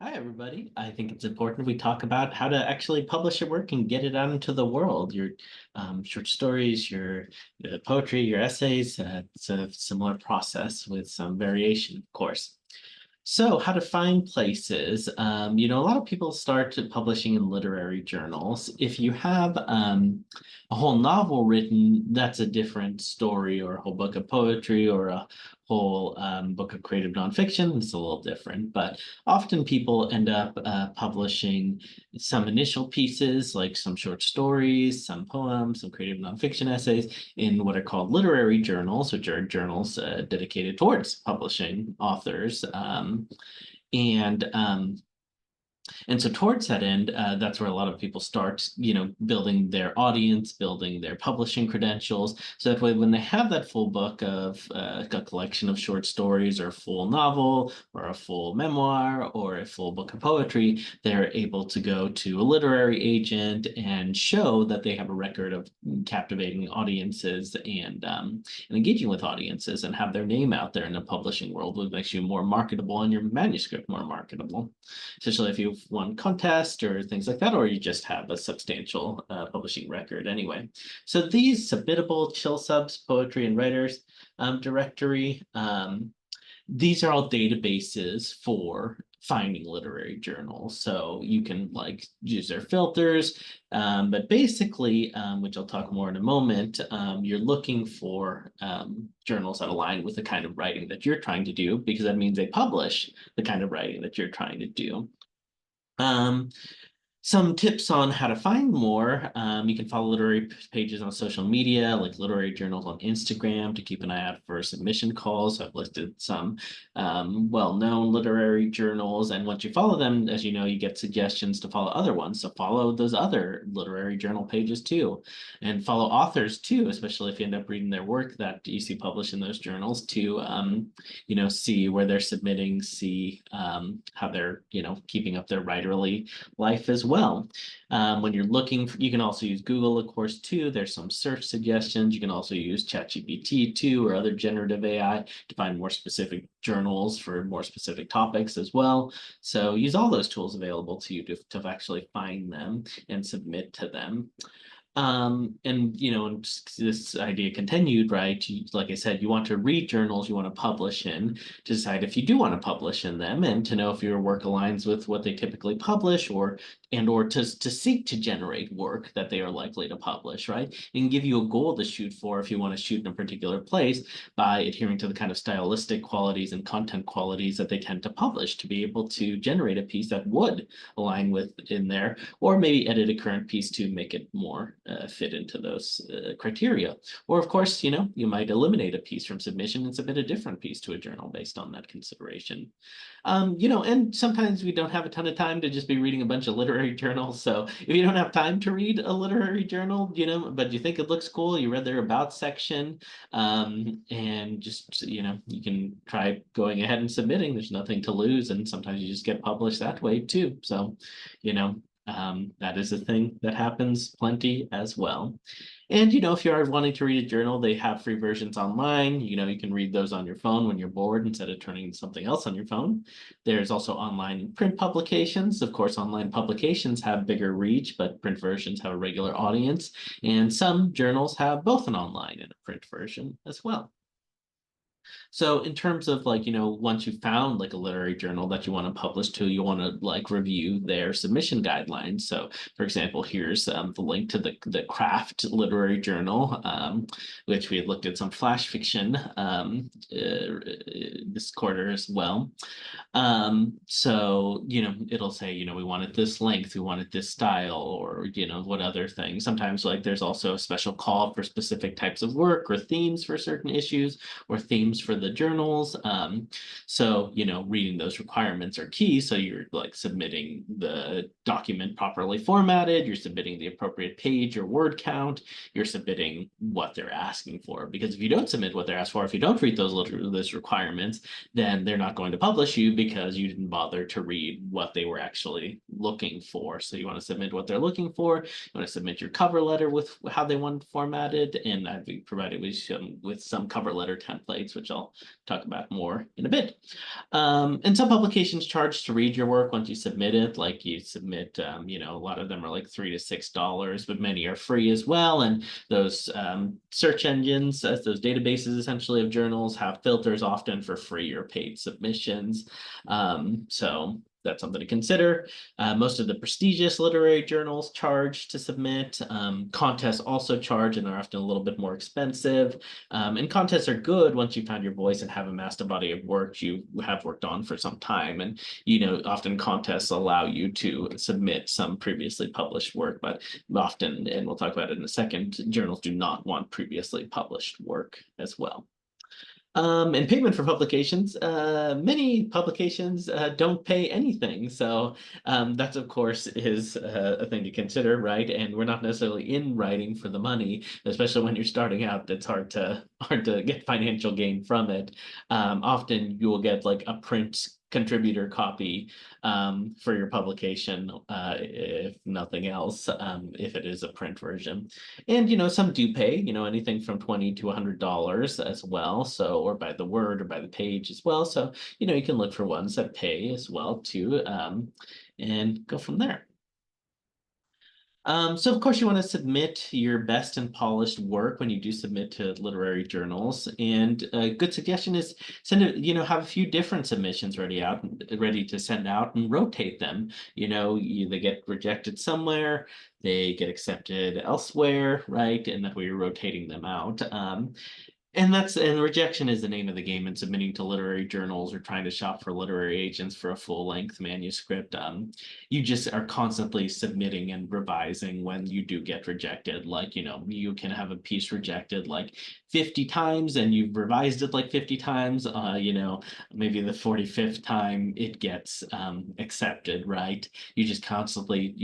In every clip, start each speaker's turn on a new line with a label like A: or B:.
A: Hi, everybody. I think it's important we talk about how to actually publish your work and get it out into the world. Your short stories, your poetry, your essays. It's a similar process with some variation, of course. So, how to find places? A lot of people start publishing in literary journals. If you have a whole novel written, that's a different story, or a whole book of poetry, or a whole book of creative nonfiction. It's a little different, but often people end up publishing some initial pieces, like some short stories, some poems, some creative nonfiction essays, in what are called literary journals, which are journals dedicated towards publishing authors. And and so towards that end, that's where a lot of people start, building their audience, building their publishing credentials. So that way, when they have that full book of a collection of short stories or a full novel or a full memoir or a full book of poetry, they're able to go to a literary agent and show that they have a record of captivating audiences and engaging with audiences and have their name out there in the publishing world, which makes you more marketable and your manuscript more marketable, especially if you've won contests or things like that, or you just have a substantial publishing record anyway. So these submittable chill subs, poetry and writers directory, these are all databases for finding literary journals. So you can like use their filters, but basically, which I'll talk more in a moment, you're looking for journals that align with the kind of writing that you're trying to do, because that means they publish the kind of writing that you're trying to do. Um, some tips on how to find more. You can follow literary pages on social media, like literary journals on Instagram, to keep an eye out for submission calls. I've listed some well-known literary journals, and once you follow them, as you know, you get suggestions to follow other ones. So follow those other literary journal pages too, and follow authors too, especially if you end up reading their work that you see published in those journals to, see where they're submitting, see how they're, keeping up their writerly life as well. When you're looking, you can also use Google, of course, too. There's some search suggestions. You can also use ChatGPT too, or other generative AI to find more specific journals for more specific topics as well. So use all those tools available to you to actually find them and submit to them. And this idea continued, right? Like I said, you want to read journals you want to publish in to decide if you do want to publish in them, and to know if your work aligns with what they typically publish, or to seek to generate work that they are likely to publish, right? And give you a goal to shoot for if you want to shoot in a particular place, by adhering to the kind of stylistic qualities and content qualities that they tend to publish, to be able to generate a piece that would align with in there, or maybe edit a current piece to make it more fit into those criteria. Or of course, you might eliminate a piece from submission and submit a different piece to a journal based on that consideration. And sometimes we don't have a ton of time to just be reading a bunch of literary journals. So if you don't have time to read a literary journal, but you think it looks cool, you read their about section, and just, you can try going ahead and submitting. There's nothing to lose. And sometimes you just get published that way too. So, that is a thing that happens plenty as well. And if you are wanting to read a journal, they have free versions online. You can read those on your phone when you're bored instead of turning to something else on your phone. There's also online print publications. Of course, online publications have bigger reach, but print versions have a regular audience. And some journals have both an online and a print version as well. So in terms of like, once you found like a literary journal that you want to publish to, you want to like review their submission guidelines. So for example, here's the link to the Craft Literary Journal, which we had looked at some flash fiction this quarter as well. So, it'll say, we wanted this length, we wanted this style, or, what other things. Sometimes like there's also a special call for specific types of work or themes for certain issues or themes for the journals. So, reading those requirements are key. So you're like submitting the document properly formatted, you're submitting the appropriate page or word count, you're submitting what they're asking for. Because if you don't submit what they're asked for, if you don't read those requirements, then they're not going to publish you because you didn't bother to read what they were actually looking for. So you want to submit what they're looking for. You want to submit your cover letter with how they want it formatted, and I've provided with some cover letter templates, which I'll talk about more in a bit. And some publications charge to read your work once you submit it. Like you submit, a lot of them are like $3 to $6, but many are free as well. And those search engines, those databases essentially of journals, have filters often for free or paid submissions. So that's something to consider. Most of the prestigious literary journals charge to submit. Contests also charge and are often a little bit more expensive. And contests are good once you found your voice and have amassed a body of work you have worked on for some time. And, often contests allow you to submit some previously published work, but often, and we'll talk about it in a second, journals do not want previously published work as well. And payment for publications, many publications don't pay anything. So that, of course, is a thing to consider, right? And we're not necessarily in writing for the money, especially when you're starting out. It's hard to get financial gain from it. Often you will get like a print contributor copy for your publication, if nothing else, if it is a print version. And some do pay, anything from $20 to $100 as well. So, or by the word or by the page as well. So, you can look for ones that pay as well too, and go from there. So of course you want to submit your best and polished work when you do submit to literary journals. And a good suggestion is send it, have a few different submissions ready to send out and rotate them. They get rejected somewhere, they get accepted elsewhere, right? And that way you're rotating them out. And rejection is the name of the game in submitting to literary journals or trying to shop for literary agents for a full-length manuscript. You just are constantly submitting and revising when you do get rejected. Like, you can have a piece rejected like 50 times and you've revised it like 50 times. Maybe the 45th time it gets accepted, right? You just constantly,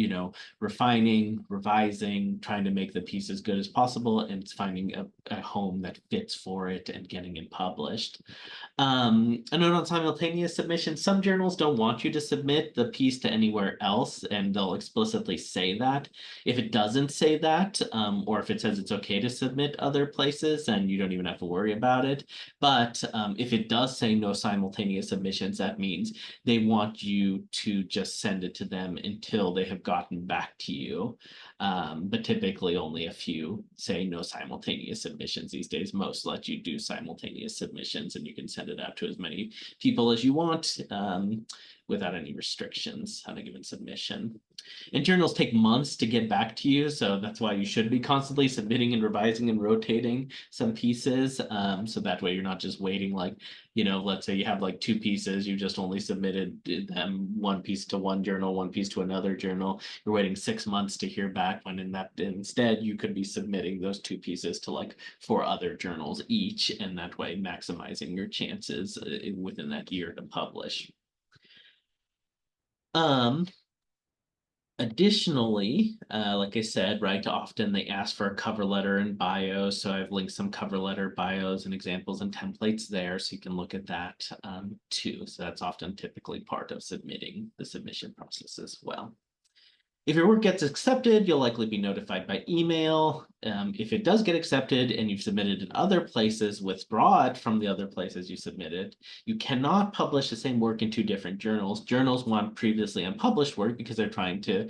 A: refining, revising, trying to make the piece as good as possible, and it's finding a home that fits for it and getting it published. A note on simultaneous submission. Some journals don't want you to submit the piece to anywhere else, and they'll explicitly say that. If it doesn't say that, or if it says it's okay to submit other places, then you don't even have to worry about it. But if it does say no simultaneous submissions, that means they want you to just send it to them until they have gotten back to you. But typically only a few say no simultaneous submissions these days. Most let you do simultaneous submissions, and you can send it out to as many people as you want without any restrictions on a given submission. And journals take months to get back to you, so that's why you should be constantly submitting and revising and rotating some pieces. So that way you're not just waiting like, let's say you have like two pieces, you just only submitted them one piece to one journal, one piece to another journal. You're waiting 6 months to hear back, when instead you could be submitting those two pieces to like 4 other journals each, and that way maximizing your chances within that year to publish. Additionally, like I said, right, often they ask for a cover letter and bio. So I've linked some cover letter bios and examples and templates there, so you can look at that too. So that's often typically part of submitting the submission process as well. If your work gets accepted, you'll likely be notified by email. If it does get accepted and you've submitted in other places, withdraw it from the other places you submitted. You cannot publish the same work in 2 different journals. Journals want previously unpublished work because they're trying to,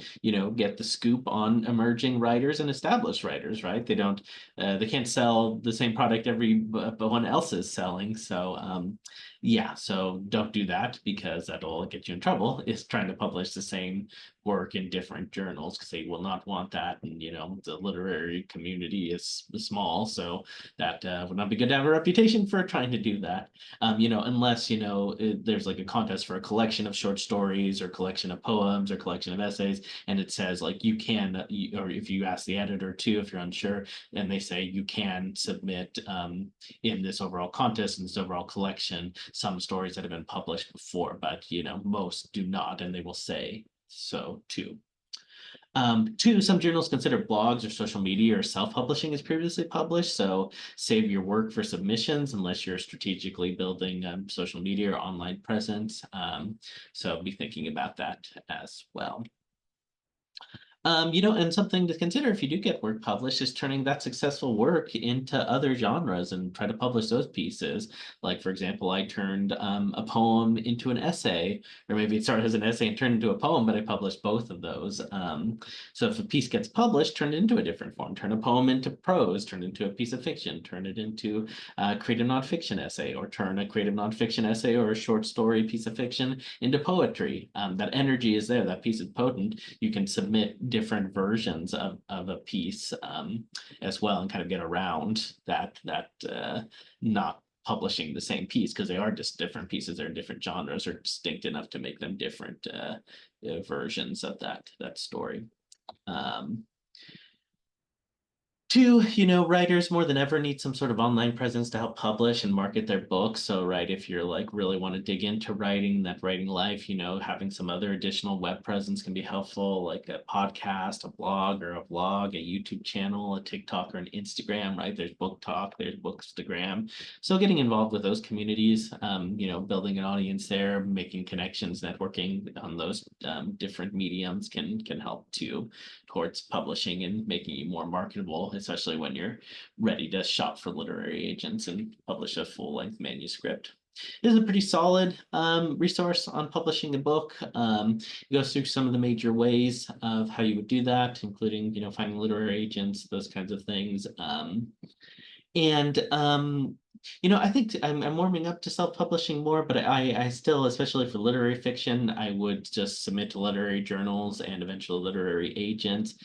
A: get the scoop on emerging writers and established writers, right? They can't sell the same product everyone else is selling. So yeah, so don't do that, because that'll get you in trouble, is trying to publish the same work in different journals, because they will not want that. And the literary community is small, so that would not be good to have a reputation for trying to do that. Unless there's like a contest for a collection of short stories or collection of poems or collection of essays, and it says like you can, or if you ask the editor too, if you're unsure, and they say you can submit in this overall contest, in this overall collection, some stories that have been published before, but most do not, and they will say so too. Two, some journals consider blogs or social media or self-publishing as previously published. So save your work for submissions unless you're strategically building social media or online presence. So be thinking about that as well. And something to consider if you do get work published is turning that successful work into other genres and try to publish those pieces. Like, for example, I turned a poem into an essay, or maybe it started as an essay and turned into a poem, but I published both of those. So if a piece gets published, turn it into a different form, turn a poem into prose, turn it into a piece of fiction, turn it into a creative nonfiction essay, or turn a creative nonfiction essay or a short story piece of fiction into poetry. That energy is there, that piece is potent. You can submit different versions of a piece as well and kind of get around that not publishing the same piece because they are just different pieces, they're different genres, are distinct enough to make them different versions of that story. Um, Two, writers more than ever need some sort of online presence to help publish and market their books. So, right, if you're like really want to dig into writing, that writing life, having some other additional web presence can be helpful, like a podcast, a blog or a vlog, a YouTube channel, a TikTok or an Instagram, right? There's Book Talk, there's Bookstagram. So getting involved with those communities, building an audience there, making connections, networking on those different mediums can help too towards publishing and making you more marketable, especially when you're ready to shop for literary agents and publish a full-length manuscript. It is a pretty solid resource on publishing a book. It goes through some of the major ways of how you would do that, including, finding literary agents, those kinds of things. And I think I'm warming up to self-publishing more, but I still, especially for literary fiction, I would just submit to literary journals and eventually literary agents.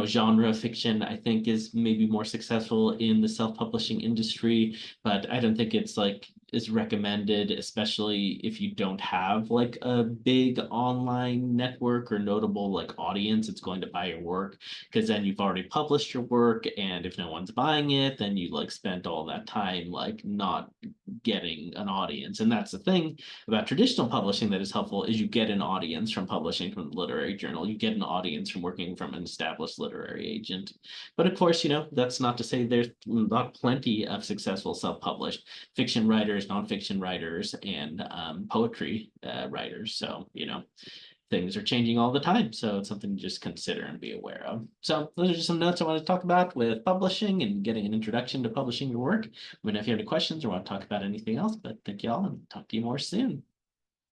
A: Genre fiction, I think, is maybe more successful in the self-publishing industry, but I don't think it's like is recommended, especially if you don't have like a big online network or notable like audience that's going to buy your work, because then you've already published your work, and if no one's buying it, then you like spent all that time like not getting an audience. And that's the thing about traditional publishing that is helpful is you get an audience from publishing from the literary journal, you get an audience from working from an established literary agent. But of course, that's not to say there's not plenty of successful self-published fiction writers, nonfiction writers, and poetry writers. So, things are changing all the time. So it's something to just consider and be aware of. So those are just some notes I want to talk about with publishing and getting an introduction to publishing your work. Let me know if you have any questions or want to talk about anything else, but thank you all and talk to you more soon.